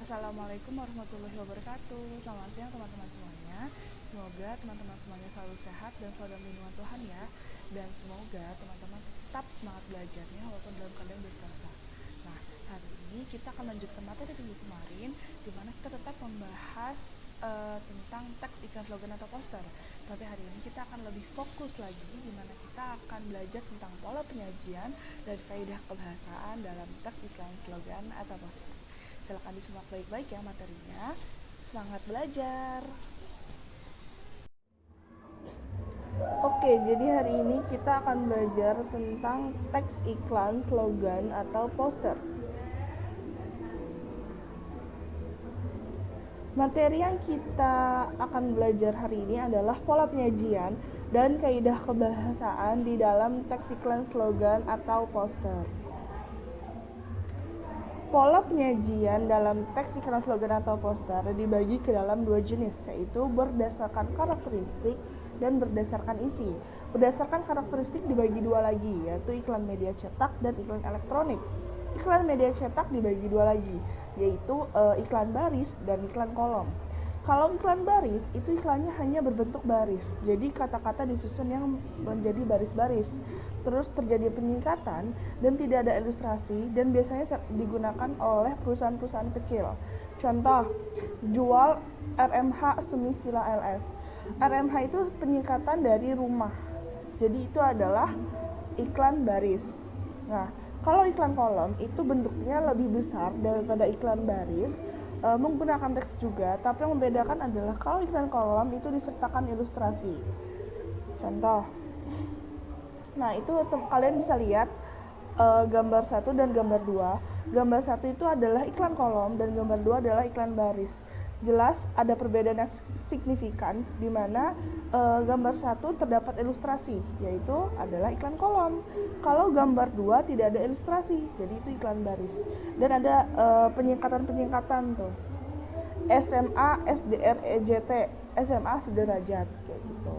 Assalamualaikum warahmatullahi wabarakatuh. Selamat siang teman-teman semuanya. Semoga teman-teman semuanya selalu sehat dan selalu dalam lindungan Tuhan ya. Dan semoga teman-teman tetap semangat belajarnya walaupun dalam keadaan berpuasa. Nah, hari ini kita akan lanjutkan materi minggu kemarin, di mana kita tetap membahas tentang teks, iklan, slogan atau poster. Tapi hari ini kita akan lebih fokus lagi, di mana kita akan belajar tentang pola penyajian dan kaidah kebahasaan dalam teks, iklan, slogan atau poster. Silakan disimak baik-baik ya materinya. Semangat belajar. Oke, jadi hari ini kita akan belajar tentang teks, iklan, slogan atau poster. Materi yang kita akan belajar hari ini adalah pola penyajian dan kaidah kebahasaan di dalam teks, iklan, slogan atau poster. Pola penyajian dalam teks, iklan, slogan atau poster dibagi ke dalam dua jenis, yaitu berdasarkan karakteristik dan berdasarkan isi. Berdasarkan karakteristik dibagi dua lagi, yaitu iklan media cetak dan iklan elektronik. Iklan media cetak dibagi dua lagi, yaitu iklan baris dan iklan kolom. Kalau iklan baris, itu iklannya hanya berbentuk baris, jadi kata-kata disusun yang menjadi baris-baris. Terus terjadi penyingkatan dan tidak ada ilustrasi, dan biasanya digunakan oleh perusahaan-perusahaan kecil. Contoh, jual RMH Semivilla LS. RMH itu penyingkatan dari rumah, jadi itu adalah iklan baris. Nah, kalau iklan kolom itu bentuknya lebih besar daripada iklan baris, menggunakan teks juga, tapi yang membedakan adalah kalau iklan kolom itu disertakan ilustrasi. Contoh, nah itu kalian bisa lihat gambar 1 dan gambar 2. Gambar 1 itu adalah iklan kolom dan gambar 2 adalah iklan baris. Jelas ada perbedaan yang signifikan, di mana gambar 1 terdapat ilustrasi, yaitu adalah iklan kolom. Kalau gambar 2 tidak ada ilustrasi, jadi itu iklan baris. Dan ada penyingkatan-penyingkatan tuh. SMA SDREJT, SMA sederajat kayak gitu.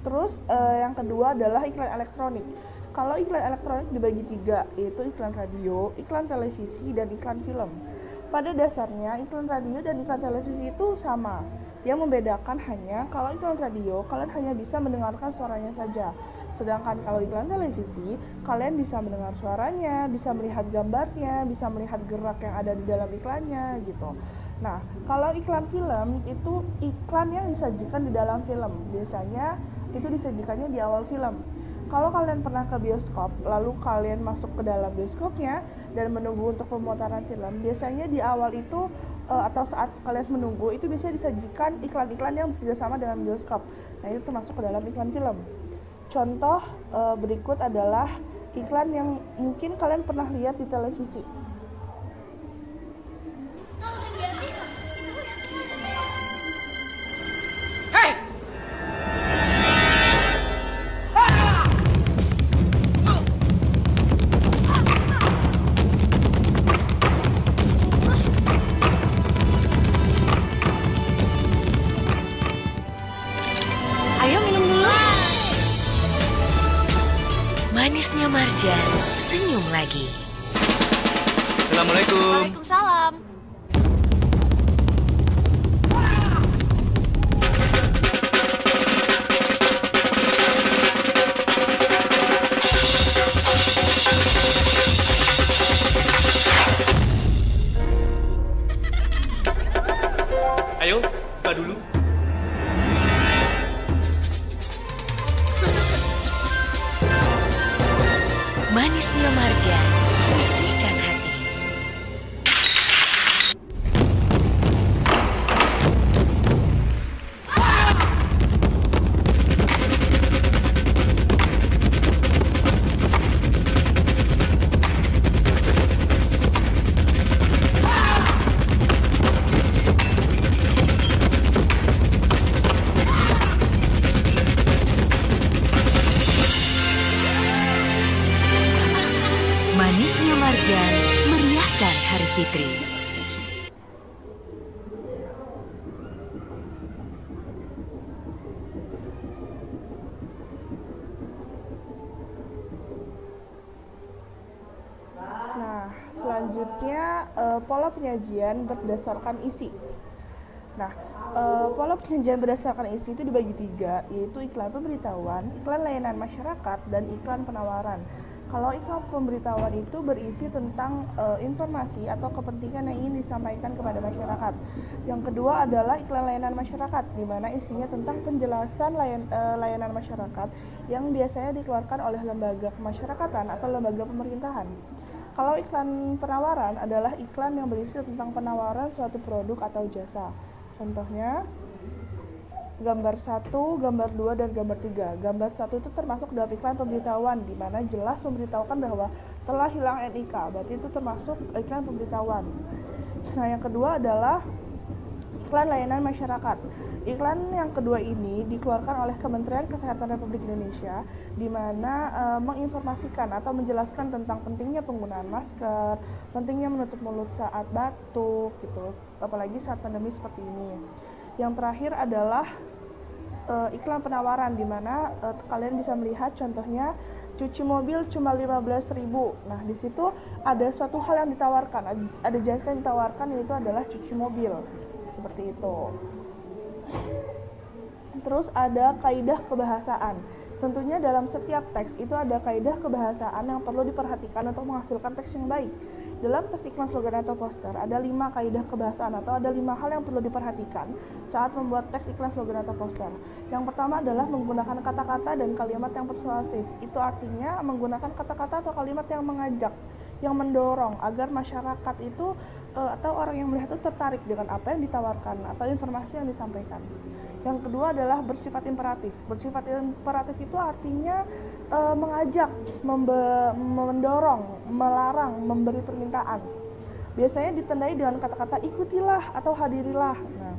Terus yang kedua adalah iklan elektronik. Kalau iklan elektronik dibagi tiga, yaitu iklan radio, iklan televisi, dan iklan film. Pada dasarnya iklan radio dan iklan televisi itu sama. Yang membedakan hanya kalau iklan radio kalian hanya bisa mendengarkan suaranya saja. Sedangkan kalau iklan televisi kalian bisa mendengar suaranya, bisa melihat gambarnya, bisa melihat gerak yang ada di dalam iklannya gitu. Nah, kalau iklan film itu iklan yang disajikan di dalam film. Biasanya itu disajikannya di awal film. Kalau kalian pernah ke bioskop, lalu kalian masuk ke dalam bioskopnya dan menunggu untuk pemutaran film, biasanya di awal itu atau saat kalian menunggu itu bisa disajikan iklan-iklan yang bekerjasama dengan bioskop. Nah, itu termasuk ke dalam iklan film. Contoh berikut adalah iklan yang mungkin kalian pernah lihat di televisi. Manisnya Marjan, senyum lagi. Assalamualaikum. Waalaikumsalam. Ayo, buka dulu. Manisnya Marjan, bersihkan hati. Manisnya Marjan, meriahkan Hari Fitri. Selanjutnya, pola penyajian berdasarkan isi. Nah, pola penyajian berdasarkan isi itu dibagi 3, yaitu iklan pemberitahuan, iklan layanan masyarakat, dan iklan penawaran. Kalau iklan pemberitahuan itu berisi tentang informasi atau kepentingan yang ingin disampaikan kepada masyarakat. Yang kedua adalah iklan layanan masyarakat, di mana isinya tentang penjelasan layanan masyarakat yang biasanya dikeluarkan oleh lembaga kemasyarakatan atau lembaga pemerintahan. Kalau iklan penawaran adalah iklan yang berisi tentang penawaran suatu produk atau jasa. Contohnya, gambar 1, gambar 2, dan gambar 3. Gambar 1 itu termasuk dalam iklan pemberitahuan, di mana jelas memberitahukan bahwa telah hilang NIK, berarti itu termasuk iklan pemberitahuan. Nah, yang kedua adalah iklan layanan masyarakat. Iklan yang kedua ini dikeluarkan oleh Kementerian Kesehatan Republik Indonesia, di mana menginformasikan atau menjelaskan tentang pentingnya penggunaan masker, pentingnya menutup mulut saat batuk, gitu, apalagi saat pandemi seperti ini. Yang terakhir adalah iklan penawaran, di mana kalian bisa melihat contohnya cuci mobil cuma 15.000. Nah, di situ ada suatu hal yang ditawarkan, ada jasa yang ditawarkan, yaitu adalah cuci mobil. Seperti itu. Terus ada kaidah kebahasaan. Tentunya dalam setiap teks itu ada kaidah kebahasaan yang perlu diperhatikan untuk menghasilkan teks yang baik. Dalam teks iklan, slogan, atau poster, ada 5 kaidah kebahasaan atau ada 5 hal yang perlu diperhatikan saat membuat teks iklan, slogan, atau poster. Yang pertama adalah menggunakan kata-kata dan kalimat yang persuasif. Itu artinya menggunakan kata-kata atau kalimat yang mengajak, yang mendorong agar masyarakat itu atau orang yang melihat itu tertarik dengan apa yang ditawarkan atau informasi yang disampaikan. Yang kedua adalah bersifat imperatif. Bersifat imperatif itu artinya mengajak, mendorong, melarang, memberi permintaan. Biasanya ditandai dengan kata-kata ikutilah atau hadirilah. Nah,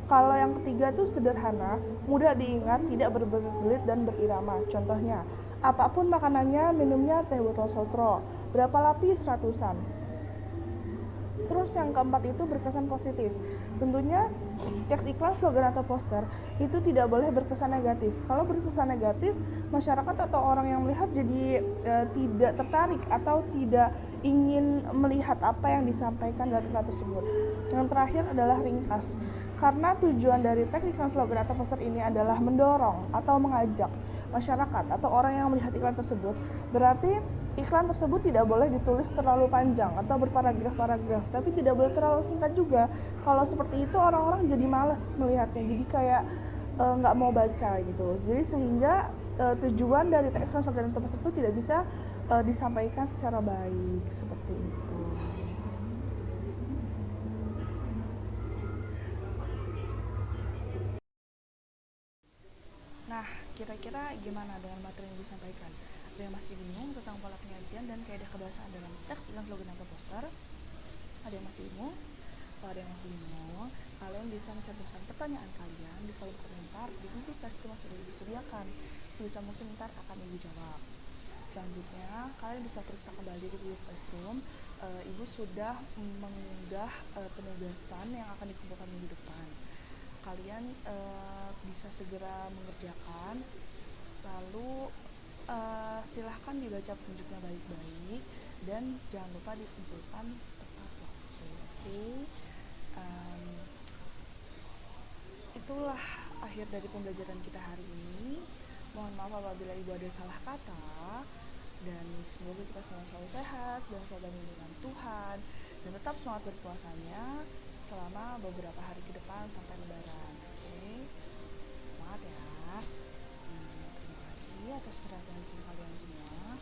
kalau yang ketiga itu sederhana, mudah diingat, tidak berbelit dan berirama. Contohnya, apapun makanannya, minumnya teh botol sotro. Berapa lapis? Ratusan. Terus yang keempat itu berkesan positif. Tentunya teks iklan, slogan, atau poster itu tidak boleh berkesan negatif. Kalau berkesan negatif, masyarakat atau orang yang melihat jadi tidak tertarik atau tidak ingin melihat apa yang disampaikan dalam iklan tersebut. Yang terakhir adalah ringkas. Karena tujuan dari teks iklan, slogan, atau poster ini adalah mendorong atau mengajak masyarakat atau orang yang melihat iklan tersebut, berarti iklan tersebut tidak boleh ditulis terlalu panjang atau berparagraf-paragraf, tapi tidak boleh terlalu singkat juga. Kalau seperti itu orang-orang jadi malas melihatnya, jadi kayak nggak mau baca gitu. Jadi sehingga tujuan dari teks iklan, slogan, atau poster itu tidak bisa disampaikan secara baik seperti itu. Nah, kira-kira gimana dengan materi yang disampaikan? Ada yang masih bingung tentang pola penyajian dan kaidah kebahasaan dalam teks iklan, slogan, atau poster? Ada yang masih bingung? Kalau ada yang masih bingung, kalian bisa mencantumkan pertanyaan kalian di kolom komentar di Google Classroom yang sudah disediakan. Sebisa mungkin ntar akan Ibu jawab. Selanjutnya, kalian bisa periksa kembali di Google Classroom. Ibu sudah mengunggah penugasan yang akan dikumpulkan minggu depan. Kalian bisa segera mengerjakan, lalu silahkan dibaca petunjuknya baik-baik dan jangan lupa dikumpulkan tepat waktu. Oke. Itulah akhir dari pembelajaran kita hari ini. Mohon maaf apabila Ibu ada salah kata, dan semoga kita semua selalu sehat dan selalu dalam lindungan Tuhan, dan tetap semangat berpuasanya selama beberapa hari ke depan sampai Lebaran. Oke, semangat ya. Terima kasih atas perhatian kalian semua.